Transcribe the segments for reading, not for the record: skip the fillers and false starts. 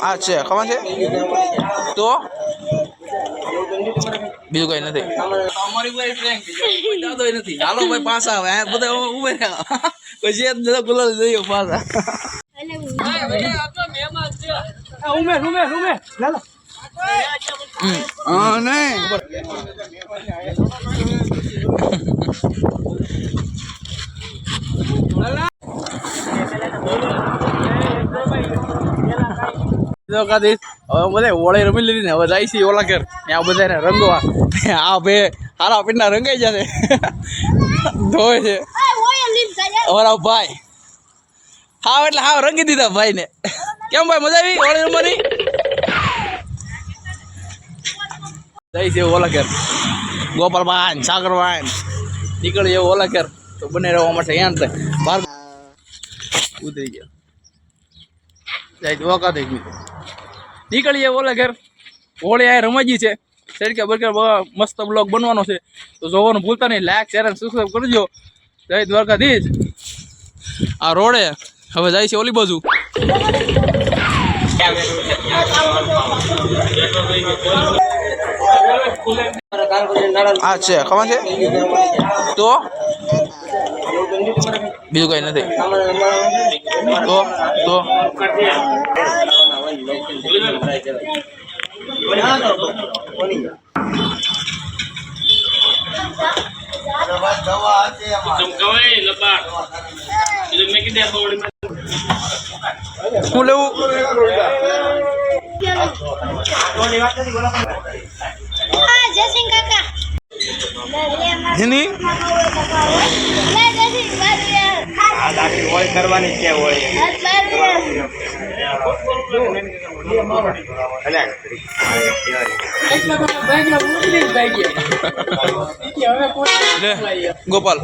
આ છે ખબર છે તો બીજું કઈ નથી અમારી કોઈ ટ્રેન કોઈ દાદો નથી હાલો ભાઈ પાછા આવે આ બધા ઉભે રહ્યા કોઈ જે દાદા ગુલાલ જઈએ પાછા ઉમેર ચાલો હા નહીં હવે બધા ઓળે રમી લીધી ને હવે જાય છે ઓલા ઘેર આ બધાને રંગવા આ બે હારા પીઠના રંગાઈ જશે ધોય છે અમારા ભાઈ હાવ એટલે હાવ રંગી દીધા ભાઈ ને કેમ ભાઈ મજા આવી ઓળે રમવાની જાય છે ઓલા ઘેર ગોપાલભાઈ સાગરભાઈ નીકળી જાય ઓલા ઘેર તો બને રહેવા માટે અહીંયા બહાર ઉતરી ગયા જાય વખત નીકળી જાય ઓલા ઘેર હોળી આ રમાજી છે સરકે બરકે મસ્ત બ્લોગ બનવાનો છે તો જોવાનું ભૂલતા નહીં લાઈક શેર અને સબસ્ક્રાઈબ કરજો જય દ્વારકાધીશ આ રોડે હવે જાય છે ઓલી બાજુ આ છે ખબર છે તો બીજું કઈ નથી તો શું લેવું એની કરવાની છે ગોપાલ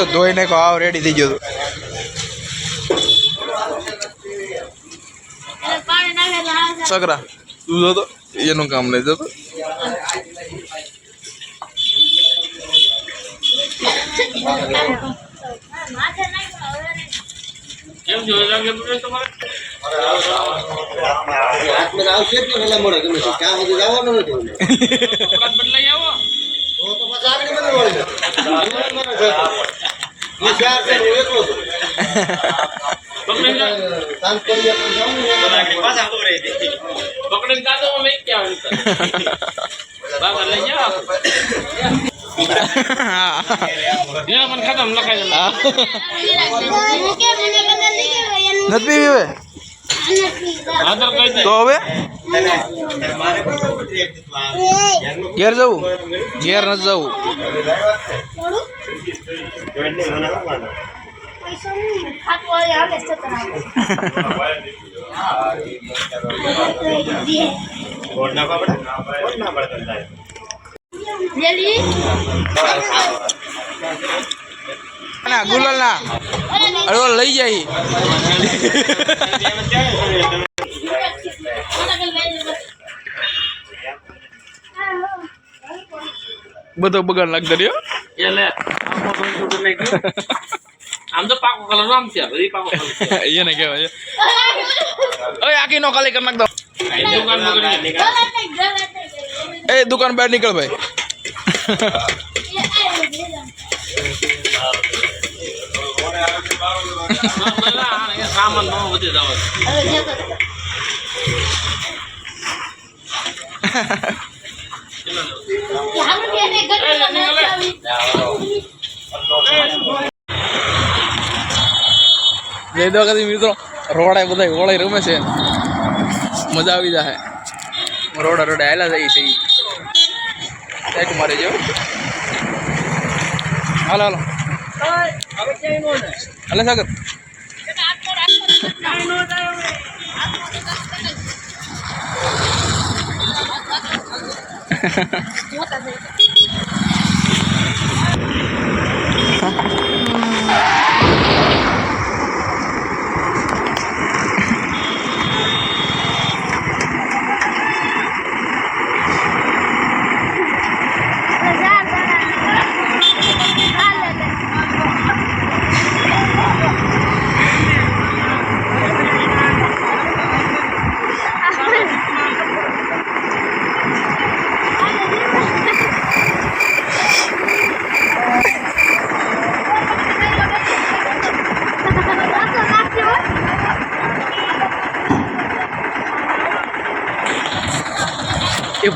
ધોઈને આવ રેડી થઈ ગયો સગરા તું જો તો એનું કામ લઈ જતો નથી હવે તો હવે ઘેર જવું ઘેર નથી જવું ગુલાલ ના અડવા લઈ જાય બધો બગાડ નાખ દર્યો આમ તો પાકો કલર આમ છે બધી પાકો કલર એને કહેવાય ઓય આખી નો ખાલી કરી નાખ દો એ દુકાન બહાર નીકળ ભાઈ સામાન નો વધી જાવ જય દ્વારકાધીશ મિત્રો રોડે બધા ઓળાઈ રમે છે મજા આવી જાય રોડે હાલા જાય છે એક મારે જો હાલો હાલો હાલે સાગર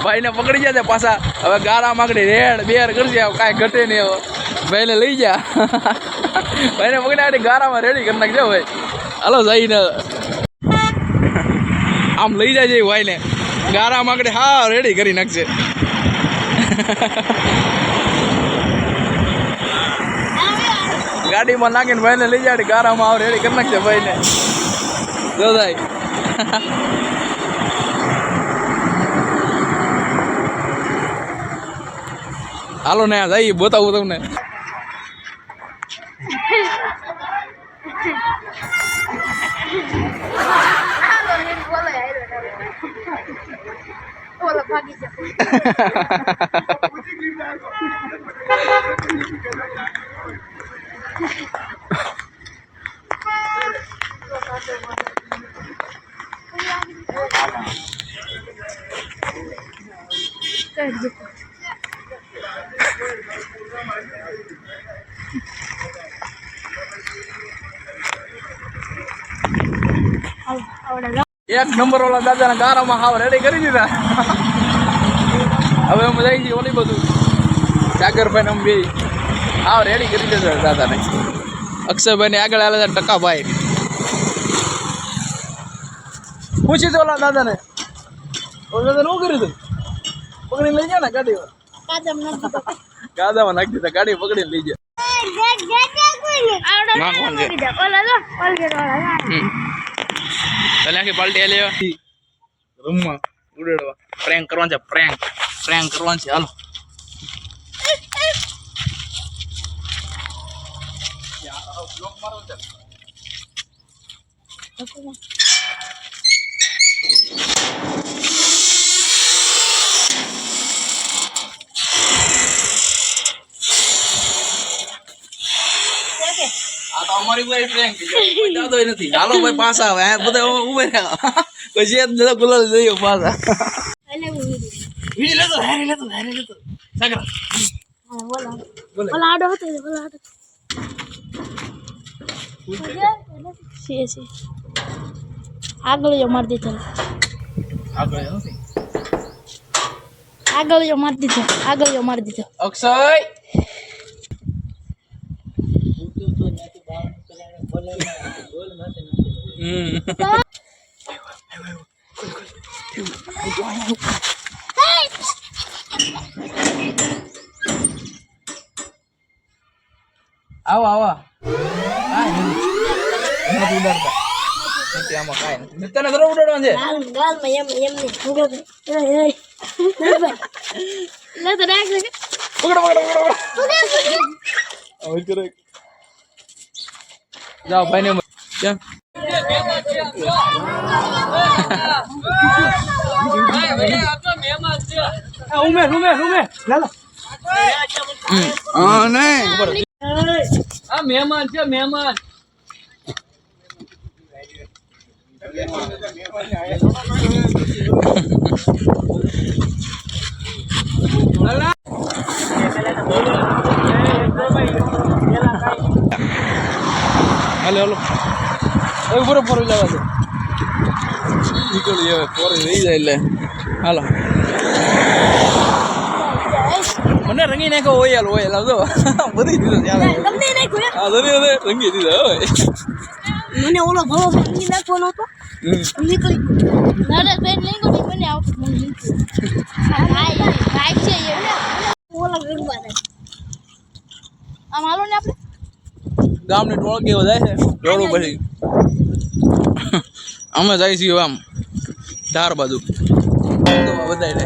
ભાઈને પકડી ગયા છે પાછા હવે ગારા માગડી રેડ બેર કરશે કાંઈ ઘટે નહીં હવે ભાઈને લઈ જા ભાઈને પકડી આડી ગારામાં રેડી કરી નાખજો ભાઈ હાલો જઈને આમ લઈ જાય છે ભાઈને ગારા માગડી હા રેડી કરી નાખશે ગાડીમાં નાખીને ભાઈને લઈ જાય ગારામાં આવ રેડી કરી નાખશે ભાઈને જો થાય હાલો ને જઈ બતાવું તમને એક નંબર વાળા દાદાના ગારામાં હાવ રેડી કરી દીધા હવે અમે જઈ છીએ ઓલી બધું સાગરભાઈ ને અમે બે હાવ રેડી કરી દીધા દાદાને અક્ષયભાઈ ને આગળ આલે ટકાભાઈ પૂછી તો ઓલા દાદાને ઓલા દાદા શું કર્યું હતું પકડી લઈ ગયા ને ગાડીમાં ગાદામાં નાખી દીધા ગાડી પકડીને લઈ ગયા ચાલે આખી પાલટી લે રૂમમાં ઉડાડવા પ્રેન્ક કરવાનું છે પ્રેન્ક કરવાનું છે હાલો અમારી ભાઈ પ્રેન્ક કોઈ દાદો નથી હાલો ભાઈ પાછા આવે બધા ઉભે કોઈ છે દાદા ગુલાલ જઈએ પાછા વિડી લેતો સાગર બોલા આડો હતો બોલા આડો સી આગળ જો માર દીધો આગળ જો માર દીધો અક્ષય આવો નથી ઉડાડતા નથી આમાં કાંઈ નથી તને ઘરે ઉડાડવાનું છે પકડો જાઓ ભાઈ ને કેમ ઉમેર લાલો નહીં આ મહેમાન છે મહેમાન હાલો હવે પૂરો ફરી જવા દે નીકળી હવે ફરી રહી જાય એટલે હાલો મને રંગી નાખો ઓયલ આવજો બધી દીધો હા રંગી દીધો હવે મને ઓલો ભવો રંગી નાખવાનો હતો નીકળી નારે બેન લઈ ગયો મને આવતો મને ભાઈ છે ઓલા ગરબા થાય આમ હાલો ને આપણે ગામને ટોળ કેવો જાય છે ટોળું પછી અમે જાય છીએ આમ ધાર બાજુ વધારે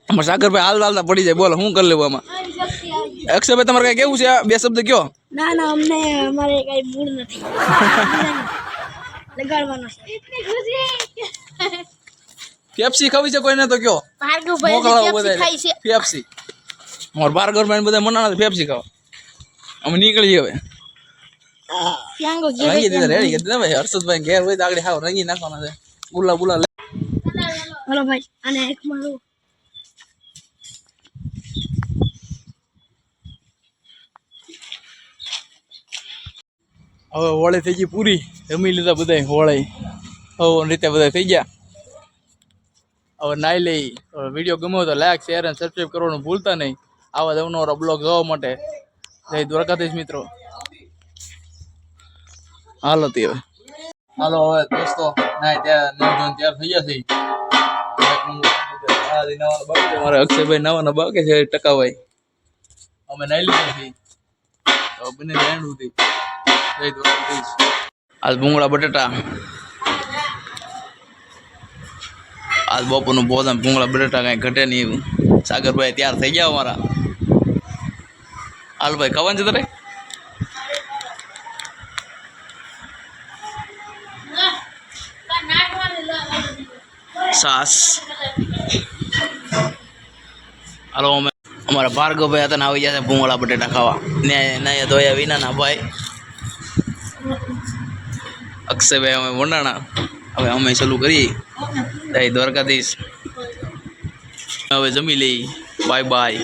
અમારે સાગરભાઈ હાલતા પડી જાય બોલો શું કરી લેવું આમાં અક્ષયભાઈ તમારે કઈ કેવું છે બે શબ્દ કયો ના અમને અમારે કઈ મૂડ નથી લગાડવાનો છે પેપ્સી ખાવી છે કોઈને તો કયો મોકલાવો બધા પેપ્સી માર ભાર્ગવભાઈ બધા મનાણા પેપ્સી ખાવા અમે નીકળીએ હવે રંગી દીધા રેડી કરી દીધા ભાઈ હર્ષદભાઈ ઘેર હોય તો આગળ હાવ રંગી નાખવાના છે બુલા હલો ભાઈ અને એક મારું હવે હોળી થઈ ગઈ પૂરી જમી લીધા બધા હોળી હવે રીતે બધા થઈ ગયા હવે નાઈ લઈ. વિડીયો ગમ્યો તો લાઈક શેર અને સબસ્ક્રાઈબ કરવાનું ભૂલતા નહીં. આવા અવનવા બ્લોગ જોવા માટે જય દ્વારકાધીશ મિત્રો. હાલો તે હવે હાલો હવે દોસ્તો નાય ત્યાં તૈયાર થઈ ગયા છે. મારે અક્ષયભાઈ નવાના બાકી છે ટકાભાઈ. અમે નાઈ લીધા છે બંને રેન્ડ હતી. જય દ્વારકાધીશ. આજ ભૂંગળા બટેટા. આજ બપોરનું ભોજન ભૂંગળા બટેટા કાંઈ ઘટે નહીં એવું. સાગરભાઈ તૈયાર થઈ ગયા અમારા. હાલભાઈ ખાવાનું છે તારે? સાસ. હાલો અમે અમારા ભાર્ગવભાઈ હતા ને આવી જશે ભૂંગળા બટેટા ખાવા. ને ધોયા વિનાના ભાઈ અક્ષયભાઈ અમે વંડાણા. હવે અમે ચાલુ કરીએ. જય દ્વારકાધીશ. હવે જમી લઈ. Bye bye.